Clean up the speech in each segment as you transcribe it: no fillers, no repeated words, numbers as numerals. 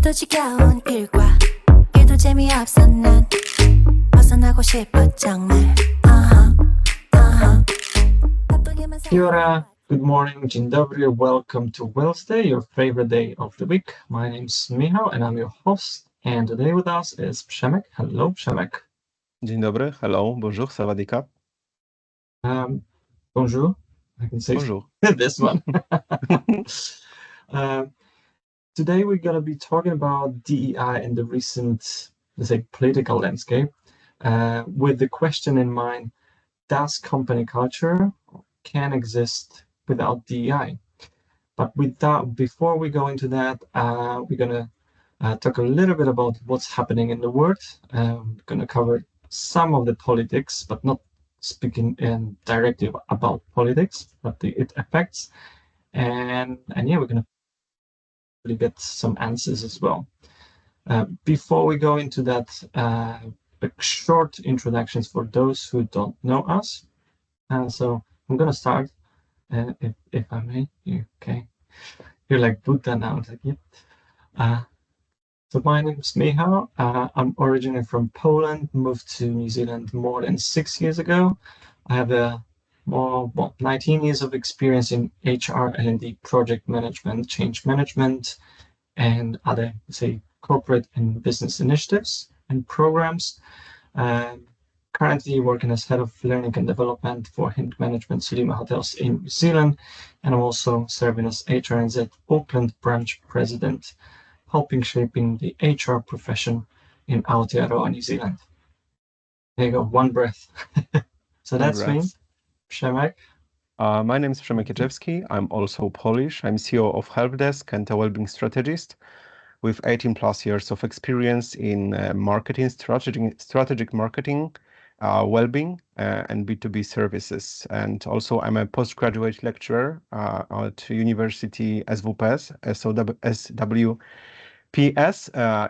오늘도 지겨운 일과 일도 재미없어 난 벗어나고 싶어 정말 바쁘게만 Kia ora, good morning, dzień dobry, welcome to Wellsday, your favorite day of the week. My name's Michal and I'm your host, and today with us is Przemek. Hello, Przemek. Dzień dobry, hello, bonjour, sawadika. Bonjour, I can say Bonjour. this one. Today we're going to be talking about DEI and the recent, let's say, political landscape, with the question in mind, does company culture can exist without DEI? But before we go into that, we're going to talk a little bit about what's happening in the world. We're going to cover some of the politics, but not speaking directly about politics, but its effects. And yeah, we're going to really get some answers as well. Before we go into that, short introductions for those who don't know us. So I'm going to start, if I may. Okay. You're like Buddha now. It's like, yep. So my name is Michal. I'm originally from Poland, moved to New Zealand more than 6 years ago. I have 19 years of experience in HR, L&D, project management, change management, and other, say, corporate and business initiatives and programs. Currently working as head of learning and development for Hint Management Sulima Hotels in New Zealand, and I'm also serving as HRNZ Auckland branch president, helping shaping the HR profession in Aotearoa, New Zealand. There you go, one breath. So that's me, Przemek. My name is Przemek. I'm also Polish. I'm CEO of Helpdesk and a wellbeing strategist with 18 plus years of experience in marketing, strategic marketing, wellbeing, and B2B services. And also I'm a postgraduate lecturer at University SWPS, SWPS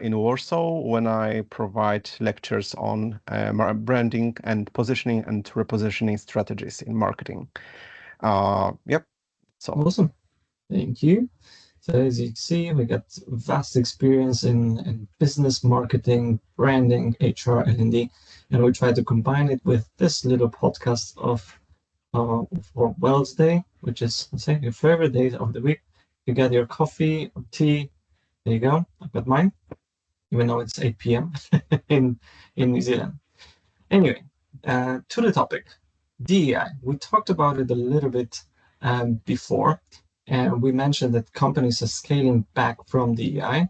in Warsaw, when I provide lectures on branding and positioning and repositioning strategies in marketing. Yep. So awesome. Thank you. So as you can see, we got vast experience in business marketing, branding, HR, L&D, and we try to combine it with this little podcast for Wellsday, which is, let's say, your favorite day of the week. You get your coffee or tea. There you go. I've got mine, even though it's 8 p.m. in New Zealand. Anyway, to the topic, DEI. We talked about it a little bit before. And we mentioned that companies are scaling back from DEI,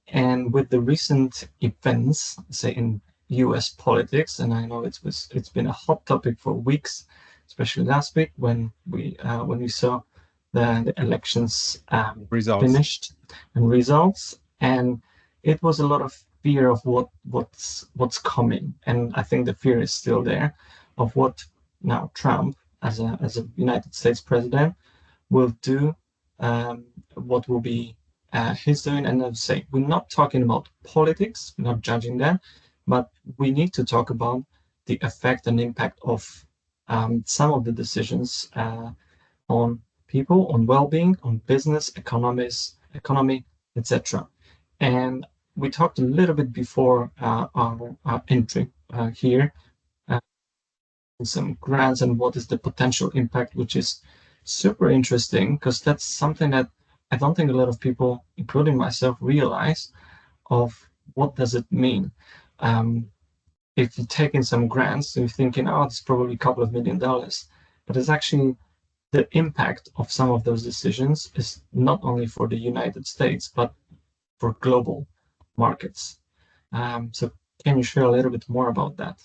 and with the recent events, say in U.S. politics, and I know it's been a hot topic for weeks, especially last week when we saw the elections finished and results, and it was a lot of fear of what's coming, and I think the fear is still there of what now Trump as a United States president will do, what will be his doing. And I'll say, we're not talking about politics, we're not judging that, but we need to talk about the effect and impact of some of the decisions on people, on well-being, on business, economy, etc. And we talked a little bit before our entry here, some grants and what is the potential impact, which is super interesting, because that's something that I don't think a lot of people, including myself, realize of what does it mean. If you take in some grants, you're thinking, oh, it's probably a couple of $1 million, but it's actually the impact of some of those decisions is not only for the United States, but for global markets. So can you share a little bit more about that?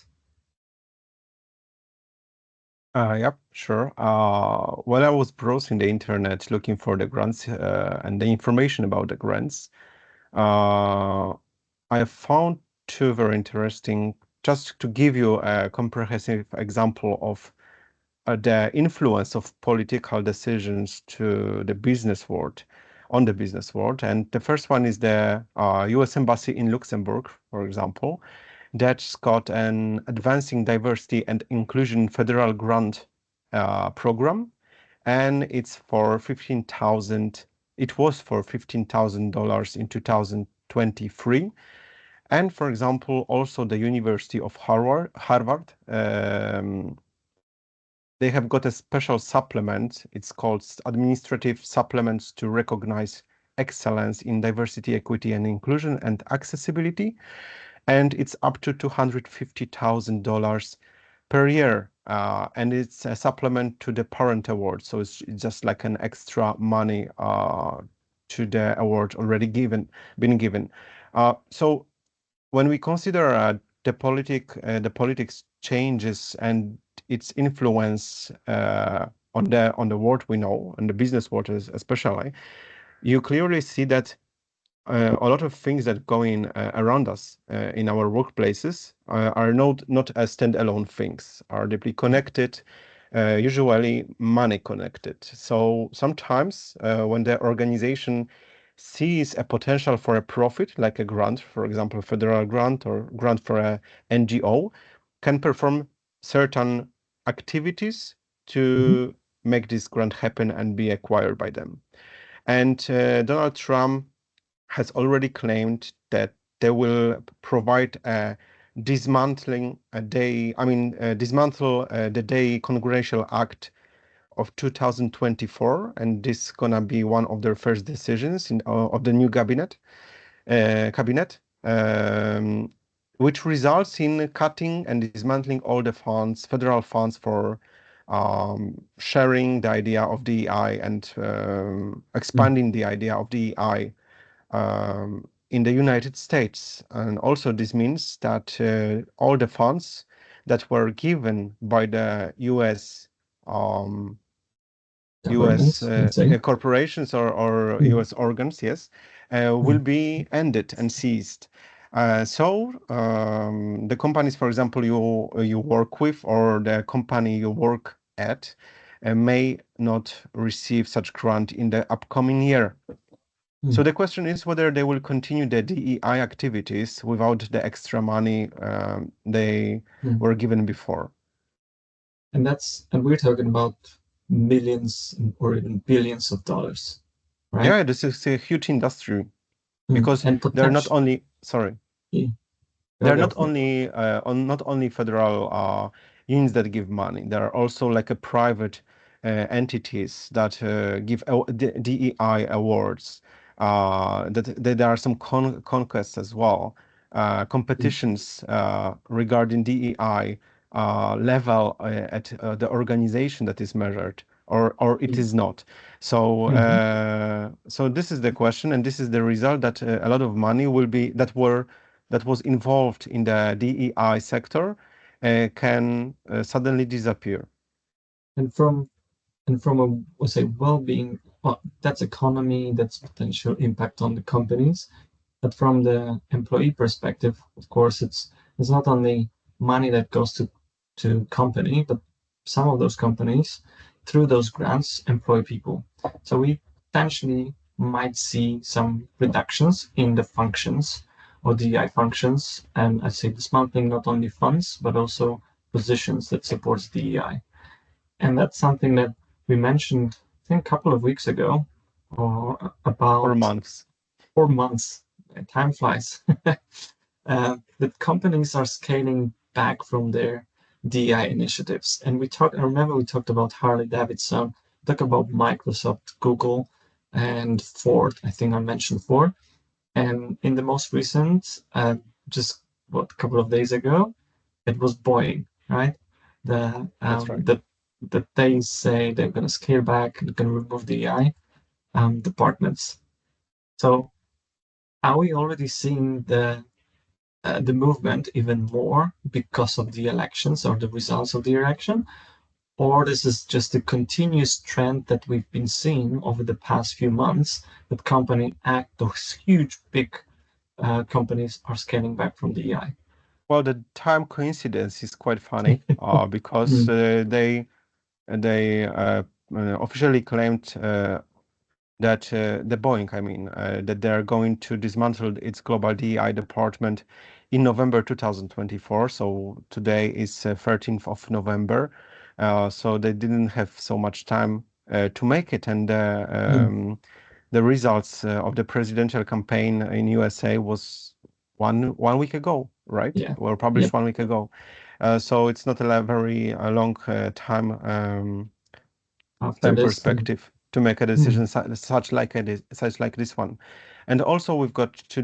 Yep, sure. While I was browsing the internet looking for the grants and the information about the grants, I found two very interesting, just to give you a comprehensive example of the influence of political decisions to the business world, on the business world. And the first one is the US Embassy in Luxembourg, for example. That's got an Advancing Diversity and Inclusion federal grant program, and it was for $15,000 in 2023. And for example, also the University of Harvard, they have got a special supplement. It's called Administrative Supplements to Recognize Excellence in Diversity, Equity, and Inclusion and Accessibility. And it's up to $250,000 per year. And it's a supplement to the Parent Award. So it's just like an extra money to the award already been given. So when we consider the politics changes and its influence on the world we know, and the business world especially, you clearly see that a lot of things that go in around us in our workplaces are not as standalone things, are deeply connected, usually money connected. So sometimes when the organization sees a potential for a profit, like a grant, for example, federal grant or grant for a NGO, can perform certain activities to make this grant happen and be acquired by them. And Donald Trump has already claimed that they will provide a dismantling a day, dismantle the Day Congressional Act of 2024, and this is gonna be one of their first decisions of the new cabinet, which results in cutting and dismantling all the funds, federal funds for sharing the idea of DEI and expanding the idea of DEI in the United States. And also this means that all the funds that were given by the US Government, let's say. corporations or US organs, yes, will be ended and seized. The companies, for example, you work with, or the company you work at, may not receive such grant in the upcoming year. So the question is whether they will continue the DEI activities without the extra money they were given before. And we're talking about millions or even billions of dollars, right? Yeah, this is a huge industry because they're not only they're not only federal unions that give money. There are also like a private entities that give DEI awards. That there are some conquests as well, competitions regarding DEI level at the organization that is measured, or it is not. So so this is the question, and this is the result, that a lot of money will be that was involved in the DEI sector can suddenly disappear. And from a, we'll say, well-being, well, that's economy, that's potential impact on the companies. But from the employee perspective, of course, it's not only money that goes to company, but some of those companies, through those grants, employ people. So we potentially might see some reductions in the functions or DEI functions, and I say dismantling not only funds, but also positions that supports DEI. And that's something that we mentioned, I think, a couple of weeks ago, or about 4 months. 4 months. Time flies. That companies are scaling back from their DEI initiatives. And I remember we talked about Harley Davidson, talked about Microsoft, Google, and Ford. I think I mentioned Ford. And in the most recent, just a couple of days ago, it was Boeing, right? That's right. That they say they're going to scale back and going to remove the AI departments. So, are we already seeing the movement even more because of the elections or the results of the election, or this is just a continuous trend that we've been seeing over the past few months, that those huge big companies are scaling back from the AI? Well, the time coincidence is quite funny because they officially claimed that the Boeing, that they are going to dismantle its global DEI department in November 2024. So today is 13th of November. So they didn't have so much time to make it. And the results of the presidential campaign in USA was one week ago, right? Yeah. Were published Yep. 1 week ago. So it's not a very long time After this, perspective to make a decision such like this one. And also we've got to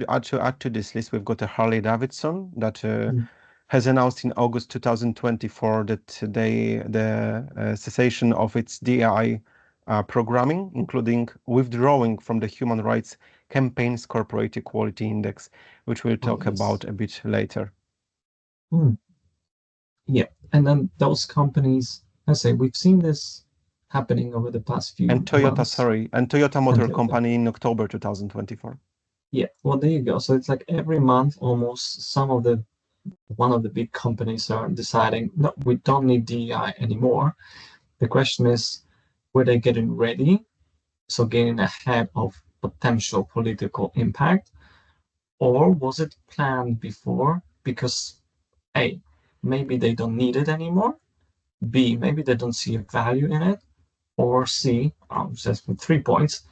add to this list, we've got a Harley Davidson that has announced in August 2024 that the cessation of its DEI programming, including withdrawing from the Human Rights Campaign's Corporate Equality Index, which we'll talk yes. about a bit later. Yeah, and then those companies, I say, we've seen this happening over the past few And Toyota, months. and Toyota Motor Toyota. Company in October 2024. Yeah, well, there you go. So it's like every month, almost one of the big companies are deciding, no, we don't need DEI anymore. The question is, were they getting ready? So getting ahead of potential political impact, or was it planned before? Because A, maybe they don't need it anymore. B, maybe they don't see a value in it. Or C, says with 3 points,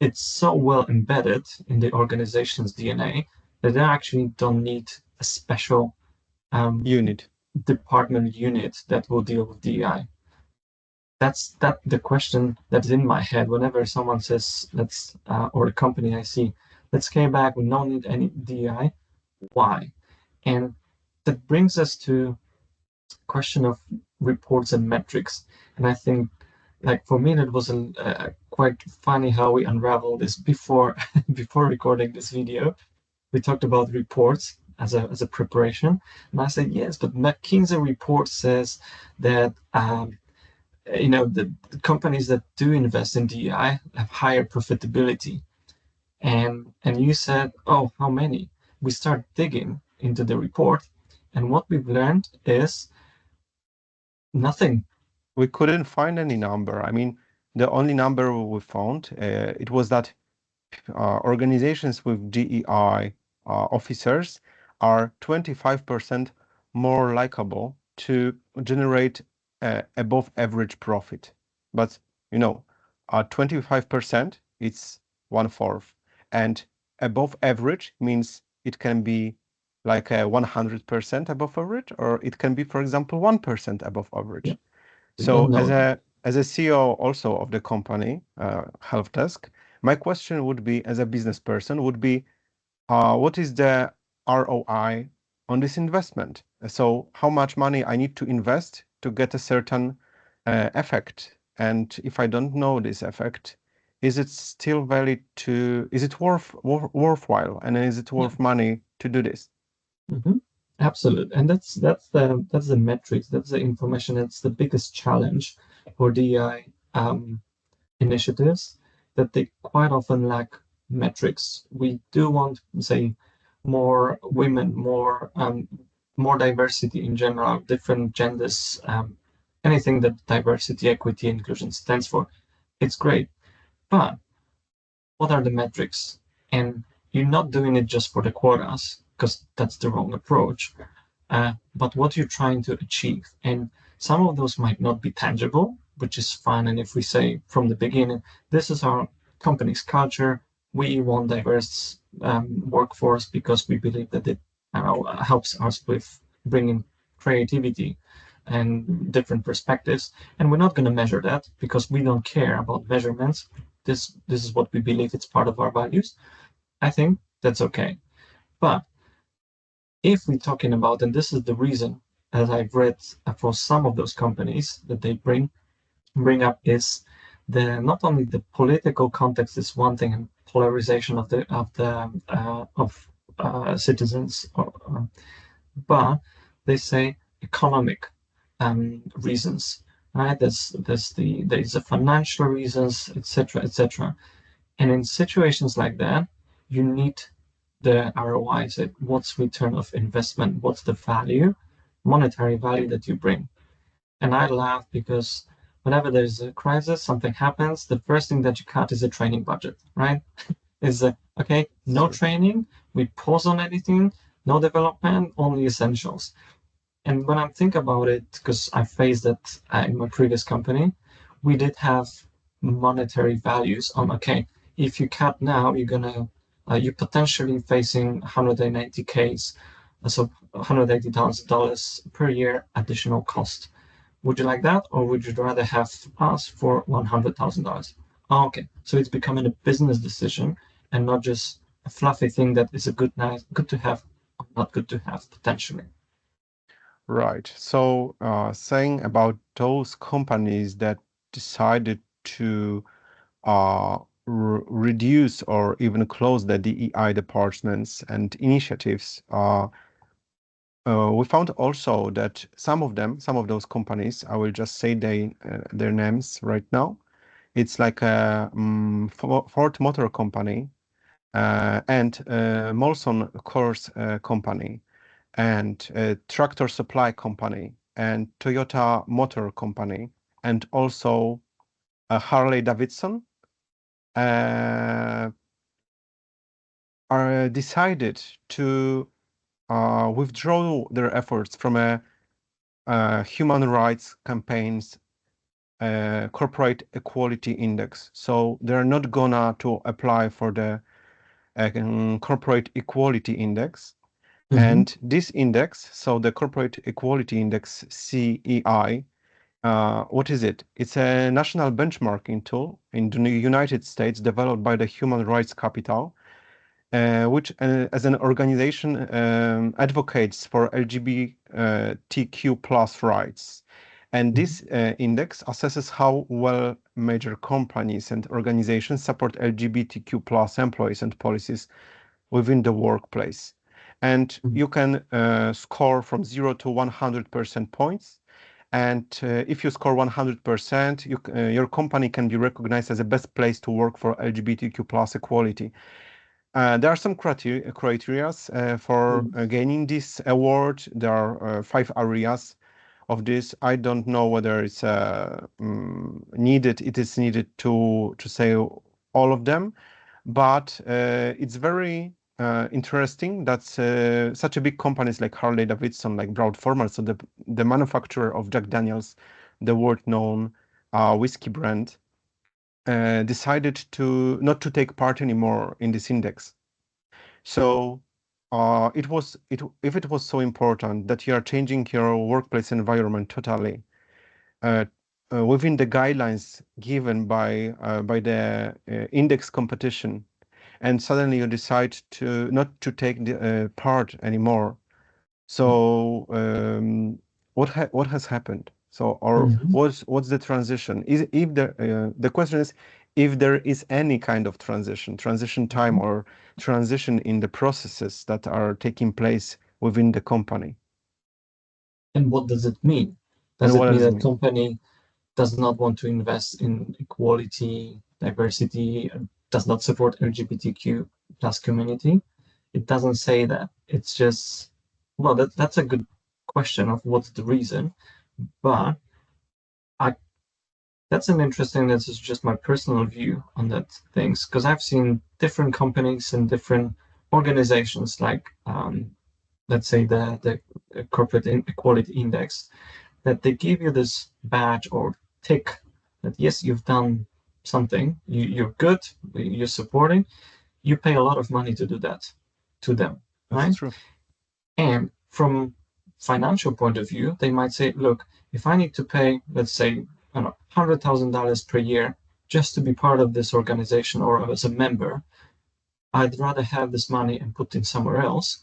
it's so well embedded in the organization's DNA that they actually don't need a special department unit that will deal with DEI. That's the question that's in my head whenever someone says, or a company I see, let's scale back, we don't need any DEI. Why? And that brings us to question of reports and metrics. And I think, like, for me, that was quite funny how we unraveled this before recording this video. We talked about reports as a preparation, and I said yes, but McKinsey report says that the companies that do invest in DEI have higher profitability, and you said, oh, how many? We start digging into the report, and what we've learned is nothing. We couldn't find any number. I mean, the only number we found, it was that organizations with DEI officers are 25% more likable to generate above average profit. But, 25%, it's 1/4. And above average means it can be like 100% above average, or it can be, for example, 1% above average. Yeah. So as a CEO also of the company, Help Desk, my question would be, as a business person, would be, what is the ROI on this investment? So how much money I need to invest to get a certain effect? And if I don't know this effect, is it still valid is it worthwhile? And is it worth money to do this? Absolutely, and that's the metrics, that's the information. That's the biggest challenge for DEI initiatives, that they quite often lack metrics. We do want, say, more women, more diversity in general, different genders, anything that diversity, equity, inclusion stands for. It's great, but what are the metrics? And you're not doing it just for the quotas, because that's the wrong approach, but what you're trying to achieve. And some of those might not be tangible, which is fine. And if we say from the beginning, this is our company's culture, we want diverse workforce because we believe that it helps us with bringing creativity and different perspectives. And we're not going to measure that because we don't care about measurements. This is what we believe, it's part of our values. I think that's okay. But if we're talking about, and this is the reason, as I've read for some of those companies that they bring up, is not only the political context is one thing, and polarization of citizens, but they say economic reasons, right? There's the financial reasons, etc., etc. And in situations like that, you need the ROI, so what's return of investment, what's the value, monetary value that you bring. And I laugh because whenever there's a crisis, something happens, the first thing that you cut is a training budget, right? Is okay, no training, we pause on anything, no development, only essentials. And when I think about it, because I faced that in my previous company, we did have monetary values on, okay, if you cut now, you're potentially facing 180 Ks, so $180,000 per year additional cost. Would you like that, or would you rather have us for $100,000? Okay, so it's becoming a business decision and not just a fluffy thing that is good to have, or not good to have potentially. Right. So, saying about those companies that decided to reduce or even close the DEI departments and initiatives, we found also that some of those companies, I will just say their names right now. It's like a Ford Motor Company and Molson Coors Company and Tractor Supply Company and Toyota Motor Company and also Harley Davidson are decided to withdraw their efforts from a human rights campaigns corporate equality index. So they're not gonna to apply for the corporate equality index. And this index, so the corporate equality index, CEI, what is it? It's a national benchmarking tool in the United States developed by the Human Rights Capital, which as an organization advocates for LGBTQ plus rights. And this index assesses how well major companies and organizations support LGBTQ plus employees and policies within the workplace. And you can score from 0 to 100% points. And if you score 100%, your company can be recognized as the best place to work for LGBTQ plus equality. There are some criteria for gaining this award. There are 5 areas of this. I don't know whether it's needed. It is needed to say all of them, but it's very interesting that such a big companies like Harley Davidson, like Broad-Forman, so the manufacturer of Jack Daniels, the world-known whiskey brand, decided to not to take part anymore in this index. So if it was so important that you are changing your workplace environment totally within the guidelines given by the index competition, and suddenly you decide to not to take the part anymore. So what has happened? So what's the transition? If the question is if there is any kind of transition time or transition in the processes that are taking place within the company. And what does it mean? Does it mean that company does not want to invest in equality, diversity, does not support LGBTQ plus community? It doesn't say that. It's just, well, that's a good question of what's the reason, but that's an interesting, this is just my personal view on that things, because I've seen different companies and different organizations, like let's say the corporate equality index, that they give you this badge or tick that yes, you've done something, you're good, you're supporting, you pay a lot of money to do that to them. That's right? True. And from financial point of view, they might say, look, if I need to pay, let's say, I don't know, $100,000 per year just to be part of this organization or as a member, I'd rather have this money and put it somewhere else.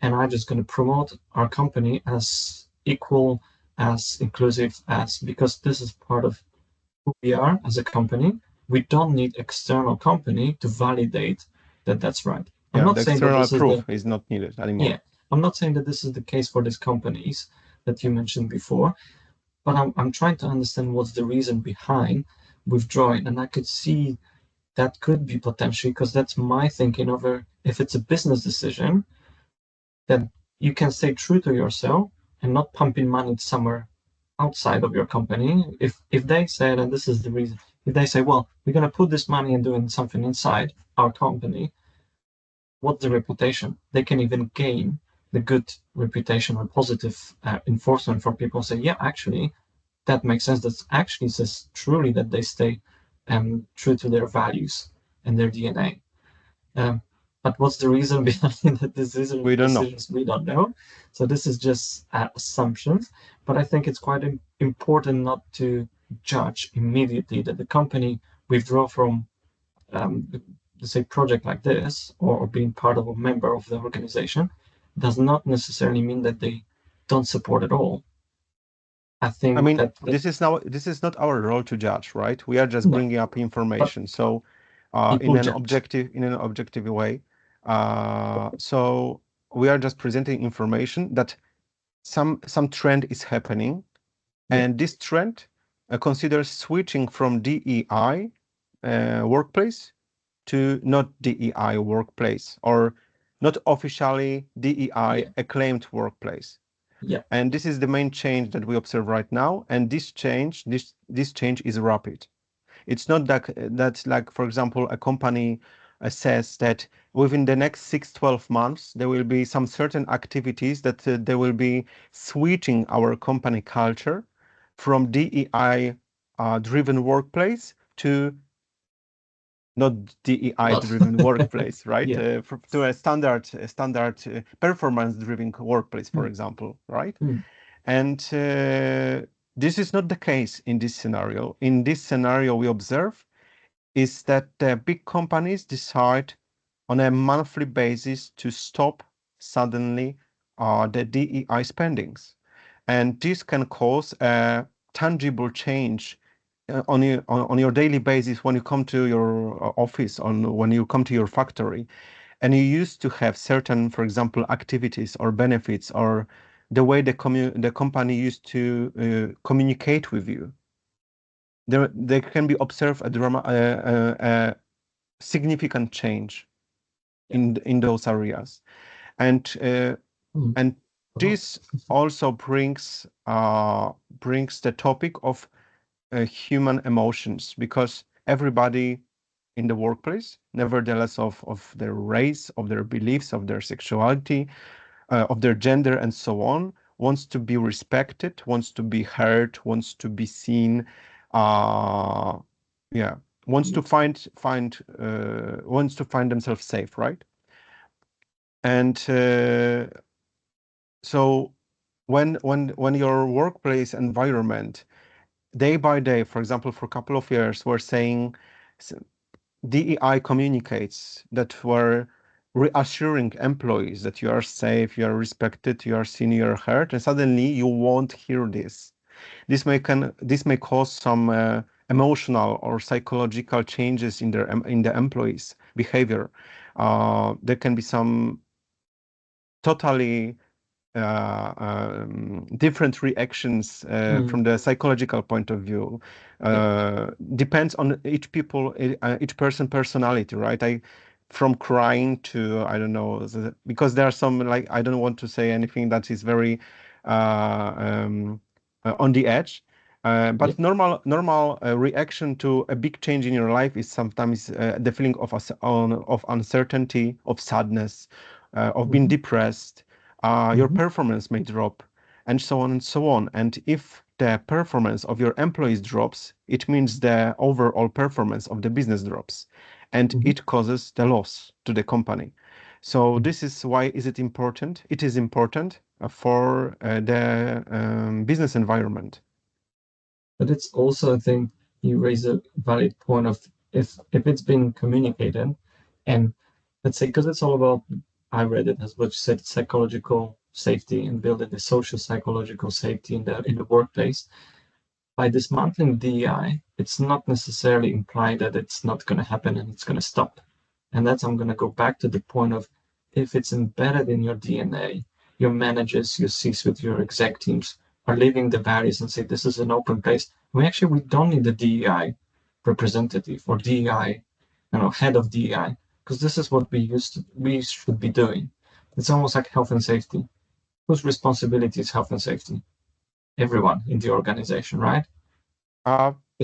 And I'm just going to promote our company as equal, as inclusive as, because this is part of who we are as a company. We don't need external company to validate that that's right. Yeah, I'm not the saying that external this proof is not needed anymore. Yeah, I'm not saying that this is the case for these companies that you mentioned before, but I'm trying to understand what's the reason behind withdrawing. And I could see that could be potentially, because that's my thinking over if it's a business decision, that you can stay true to yourself and not pumping money somewhere outside of your company. If they said, and this is the reason, if they say, well, we're going to put this money and doing something inside our company, what's the reputation? They can even gain the good reputation or positive enforcement for people say, yeah, actually, that makes sense. That actually says truly that they stay true to their values and their DNA. But what's the reason behind the We don't know. decisions? We don't know. So this is just assumptions. But I think it's quite important not to judge immediately that the company withdraw from, let's say, project like this, or being part of a member of the organization, does not necessarily mean that they don't support at all. I think this is not our role to judge, right? We are just bringing up information. So, in an objective way. So we are just presenting information that some trend is happening, and this trend considers switching from DEI workplace to not DEI workplace, or not officially DEI acclaimed workplace. And this is the main change that we observe right now. And this change is rapid. It's not that like, for example, a company says that within the next 6-12 months, there will be some certain activities that they will be switching our company culture from DEI driven workplace to not DEI driven workplace, right? To a standard performance driven workplace, for example, right? And this is not the case in this scenario. In this scenario, we observe is that the big companies decide on a monthly basis to stop suddenly the DEI spendings. And this can cause a tangible change on your daily basis when you come to your office, when you come to your factory, and you used to have certain, for example, activities or benefits, or the way the company used to communicate with you. There can be observed a significant change in those areas, and this also brings the topic of human emotions, because everybody in the workplace, nevertheless of their race, of their beliefs, of their sexuality, of their gender, and so on, wants to be respected, wants to be heard, wants to be seen, wants to find themselves safe, right? And so when your workplace environment day by day, for example, for a couple of years, we're saying DEI communicates that we're reassuring employees that you are safe, you are respected, you are seen, you are heard, and suddenly you won't hear this. This may cause some emotional or psychological changes in the employees' behavior. There can be some totally different reactions from the psychological point of view. Depends on each person personality, right? From crying to, I don't know, because there are some, like, I don't want to say anything that is very on the edge. But normal reaction to a big change in your life is sometimes the feeling of uncertainty, of sadness, of being depressed. Your performance may drop, and so on and so on. And if the performance of your employees drops, it means the overall performance of the business drops, and it causes the loss to the company. So this is why is it important? It is important for the business environment. But it's also, I think, you raise a valid point of if it's been communicated, and let's say, because it's all about, I read it as what you said, psychological safety and building the social psychological safety in the workplace. By dismantling DEI, it's not necessarily implied that it's not going to happen and it's going to stop. And I'm going to go back to the point of, if it's embedded in your DNA, your managers, your C-suite, your exec teams are living the values and say, this is an open place. We don't need the DEI representative or DEI, head of DEI, because this is what we should be doing. It's almost like health and safety. Whose responsibility is health and safety? Everyone in the organization, right?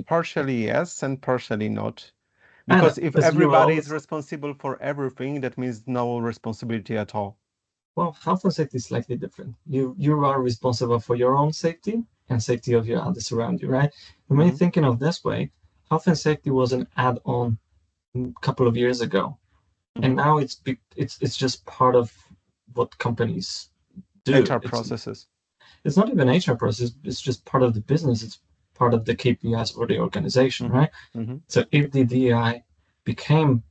Partially yes, and partially not. Because if everybody is responsible for everything, that means no responsibility at all. Well, health and safety is slightly different. You are responsible for your own safety and safety of your others around you, right? And when you're thinking of this way, health and safety was an add-on a couple of years ago, and now it's just part of what companies do. HR processes. It's not even HR process. It's just part of the business. It's part of the KPIs for the organization, right? So if the DEI became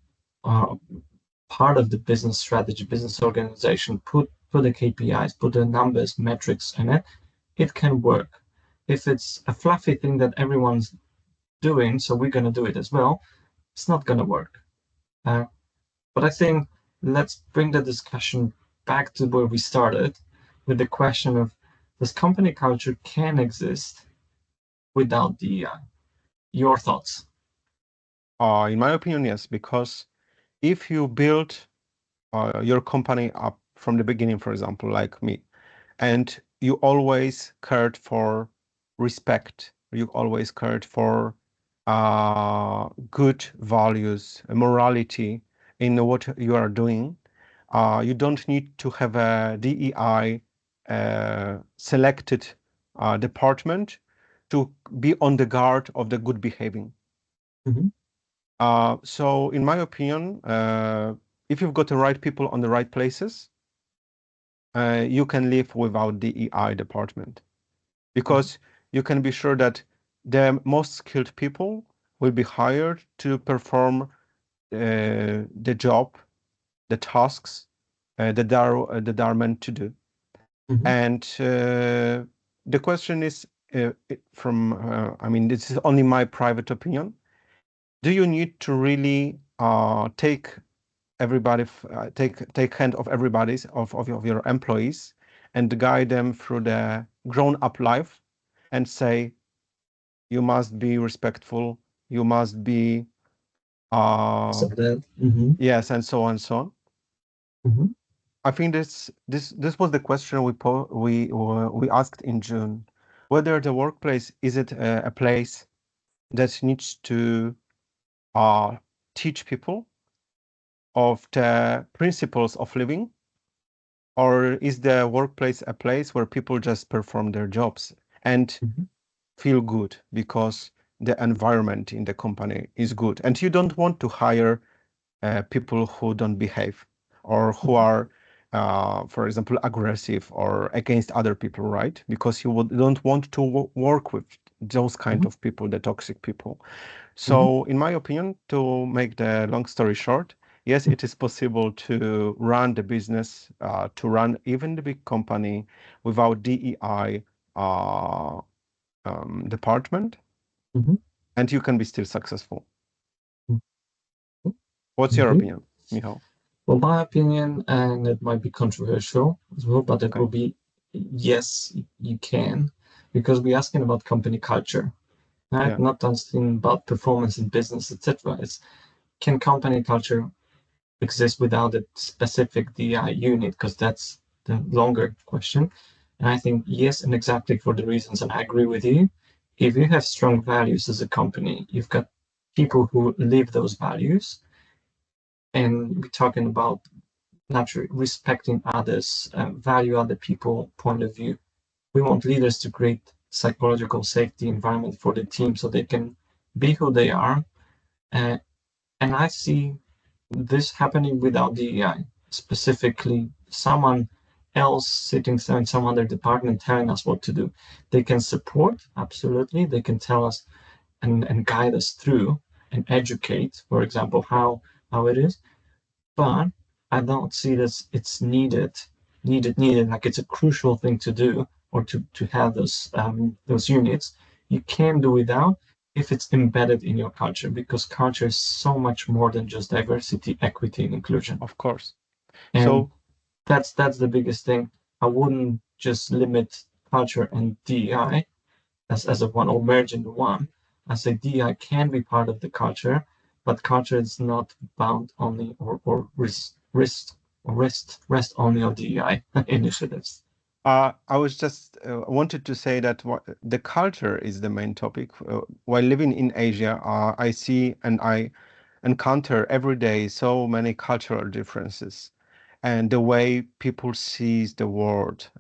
part of the business strategy, business organization, put the KPIs, put the numbers, metrics in it, it can work. If it's a fluffy thing that everyone's doing, so we're going to do it as well, it's not going to work. But I think let's bring the discussion back to where we started with the question of, does company culture can exist without DEI? Your thoughts? In my opinion, yes, because if you build your company up from the beginning, for example, like me, and you always cared for respect, you always cared for good values, morality in what you are doing, you don't need to have a DEI selected department to be on the guard of the good behaving. So in my opinion, if you've got the right people on the right places, you can live without the DEI department, because you can be sure that the most skilled people will be hired to perform the job, the tasks that they are meant to do. And the question is, I mean, this is only my private opinion. Do you need to really take everybody, take hand of everybody's of your employees and guide them through the grown-up life and say, you must be respectful, you must be yes, and so on and so on. I think this was the question we asked in June, whether the workplace is it a place that needs to teach people of the principles of living, or is the workplace a place where people just perform their jobs and feel good because the environment in the company is good, and you don't want to hire people who don't behave or who are, for example, aggressive or against other people, right? Because you don't want to work with those kind of people, the toxic people. So in my opinion, to make the long story short, yes, it is possible to run the business, to run even the big company without DEI department, and you can be still successful. What's your opinion, Michal? Well, my opinion, and it might be controversial as well, but it will be yes, you can, because we're asking about company culture, right? Not asking about performance in business, etc. It's, can company culture exist without a specific DI unit? Because that's the longer question. And I think yes, and exactly for the reasons, and I agree with you. If you have strong values as a company, you've got people who live those values, and we're talking about naturally respecting others, value other people point of view. We want leaders to create psychological safety environment for the team so they can be who they are. And I see this happening without DEI, specifically someone else sitting in some other department telling us what to do. They can support, absolutely. They can tell us and guide us through and educate, for example, how it is. But I don't see this, it's needed, like it's a crucial thing to do, or to have those units. You can do without if it's embedded in your culture, because culture is so much more than just diversity, equity, and inclusion. Of course. And so that's the biggest thing. I wouldn't just limit culture and DEI as a one, or merge into one. I say DEI can be part of the culture, but culture is not bound only or rest only on DEI initiatives. I was just wanted to say that the culture is the main topic. While living in Asia, I see and I encounter every day so many cultural differences, and the way people sees the world.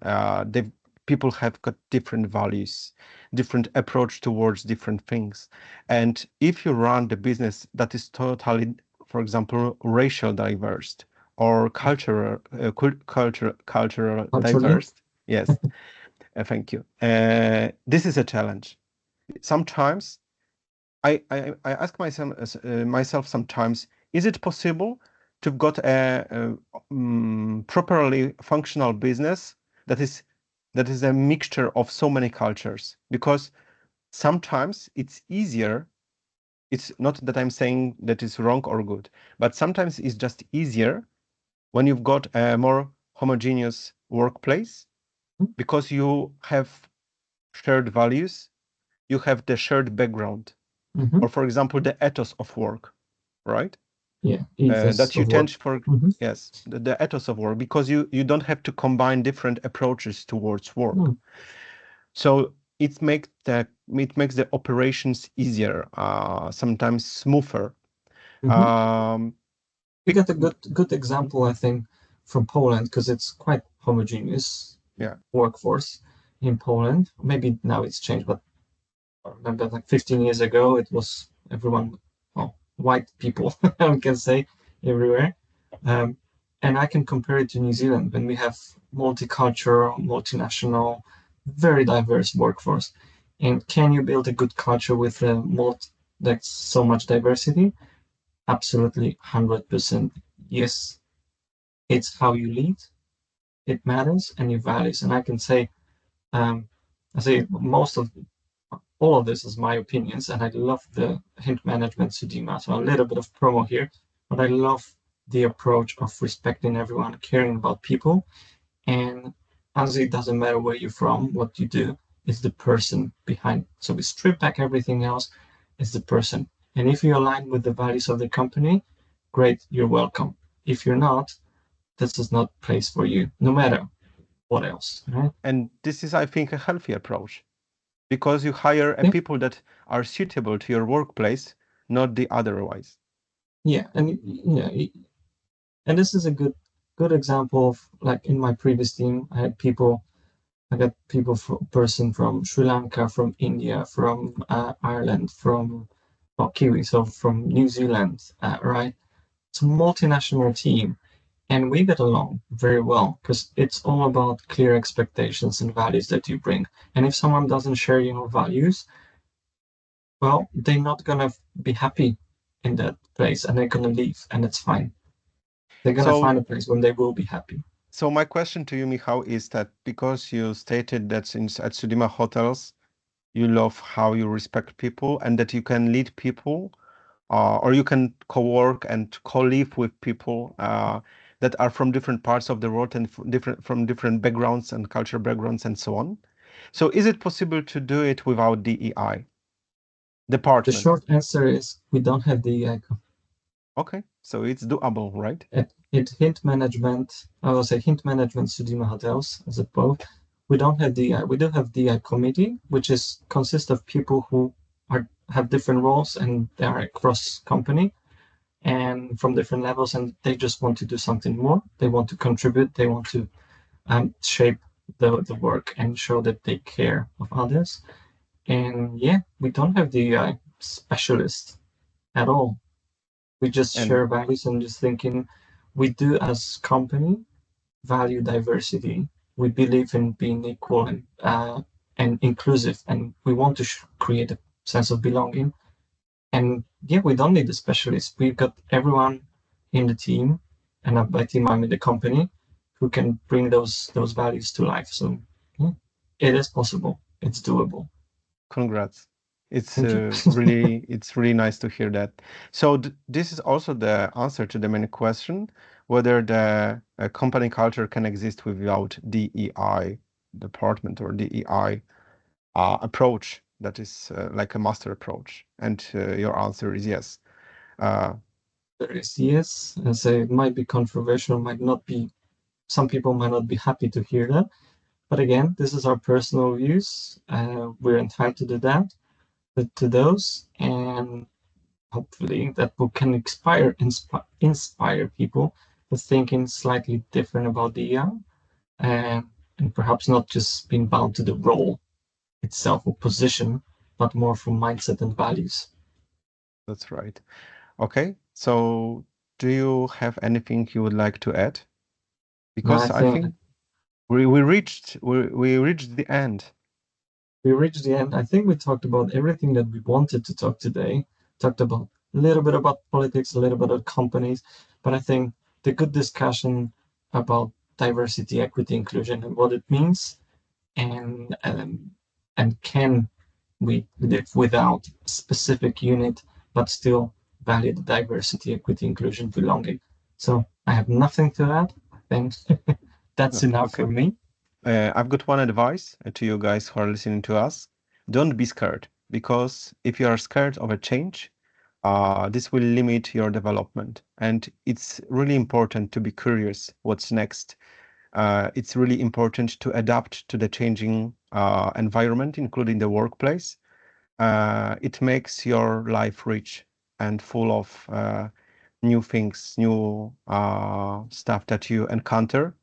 People have got different values, different approach towards different things, and if you run the business that is totally for example, racial diverse or cultural Culturally. diverse. Yes, thank you. This is a challenge. Sometimes I ask myself sometimes, is it possible to got a properly functional business that is a mixture of so many cultures? Because sometimes it's easier. It's not that I'm saying that is wrong or good, but sometimes it's just easier when you've got a more homogeneous workplace because you have shared values, you have the shared background, Mm-hmm. or for example, the ethos of work, right? Yeah, ethos That you of tend work. for, Mm-hmm. yes, the ethos of work, because you don't have to combine different approaches towards work. Mm. So it makes the operations easier, sometimes smoother. Mm-hmm. We got a good example, I think, from Poland because it's quite homogeneous Yeah. workforce in Poland. Maybe now it's changed, but I remember like 15 years ago, it was everyone, well, white people, I can say, everywhere. And I can compare it to New Zealand when we have multicultural, multinational, very diverse workforce. And can you build a good culture with like so much diversity? Absolutely, 100% yes. It's how you lead, it matters, and your values. And I can say, I say most of all of this is my opinions, and I love the hint management Sudima. So a little bit of promo here, but I love the approach of respecting everyone, caring about people, and as it doesn't matter where you're from, what you do, it's the person behind. So we strip back everything else, it's the person. And if you align with the values of the company, great, you're welcome. If you're not, this is not place for you, no matter what else. Right? And this is, I think, a healthy approach because you hire Yeah. people that are suitable to your workplace, not the otherwise. Yeah, and and this is a good example of like in my previous team, I got people person from Sri Lanka, from India, from Ireland, from Kiwi, so from New Zealand, right? It's a multinational team, and we get along very well because it's all about clear expectations and values that you bring. And if someone doesn't share your values, well, they're not gonna be happy in that place, and they're gonna leave, and it's fine. They're gonna find a place when they will be happy. So my question to you, Michal, is that because you stated that at Sudima Hotels, you love how you respect people and that you can lead people, or you can co-work and co-live with people that are from different parts of the world and from different backgrounds and cultural backgrounds and so on. So is it possible to do it without DEI department? The short answer is we don't have DEI. Okay, so it's doable, right? Hint management, I will say hint management Sudima Hotels as a both. We don't have DEI. We do have DEI committee, which consists of people who have different roles and they are across company and from different levels, and they just want to do something more. They want to contribute. They want to shape the work and show that they care of others. And yeah, we don't have the specialist at all. We just share values and just thinking we do as company value diversity. We believe in being equal and inclusive, and we want to create a sense of belonging. And yeah, we don't need a specialist. We've got everyone in the team, and by team I mean the company, who can bring those values to life. So yeah, it is possible. It's doable. Congrats. It's really nice to hear that. So this is also the answer to the main question, whether the company culture can exist without DEI department or DEI approach that is like a master approach. And your answer is yes. There is yes, and so it might be controversial, might not be. Some people might not be happy to hear that, but again, this is our personal views. We're entitled to do that, to those, and hopefully that book can inspire people to thinking slightly different about the year, and perhaps not just being bound to the role itself or position, but more from mindset and values. That's right. Okay, so do you have anything you would like to add? No, Because I think we reached the end. we reached the end. I think we talked about everything that we wanted to talk today. Talked about a little bit about politics, a little bit about companies, but I think the good discussion about diversity, equity, inclusion, and what it means, and can we live without a specific unit, but still value the diversity, equity, inclusion, belonging. So I have nothing to add. I think that's enough Okay. for me. I've got one advice to you guys who are listening to us. Don't be scared, because if you are scared of a change, this will limit your development. And it's really important to be curious what's next. It's really important to adapt to the changing environment, including the workplace. It makes your life rich and full of new things, new stuff that you encounter.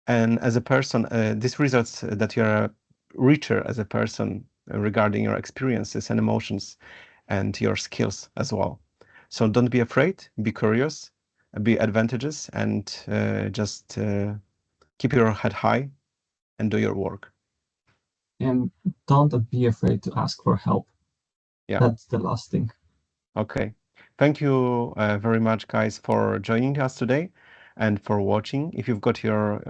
And as a person, this results that you're richer as a person regarding your experiences and emotions and your skills as well. So don't be afraid, be curious, be advantageous, and just keep your head high and do your work. And don't be afraid to ask for help. Yeah. That's the last thing. Okay. Thank you very much, guys, for joining us today and for watching. If you've got your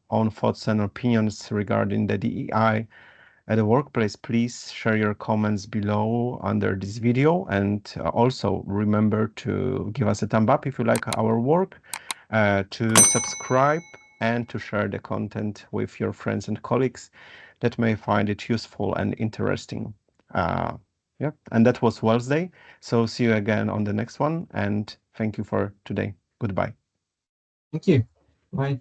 own thoughts and opinions regarding the DEI at the workplace, please share your comments below under this video. And also remember to give us a thumb up if you like our work, to subscribe, and to share the content with your friends and colleagues that may find it useful and interesting. Yeah, and that was Wellsday. So see you again on the next one, and thank you for today. Goodbye. Thank you. Bye.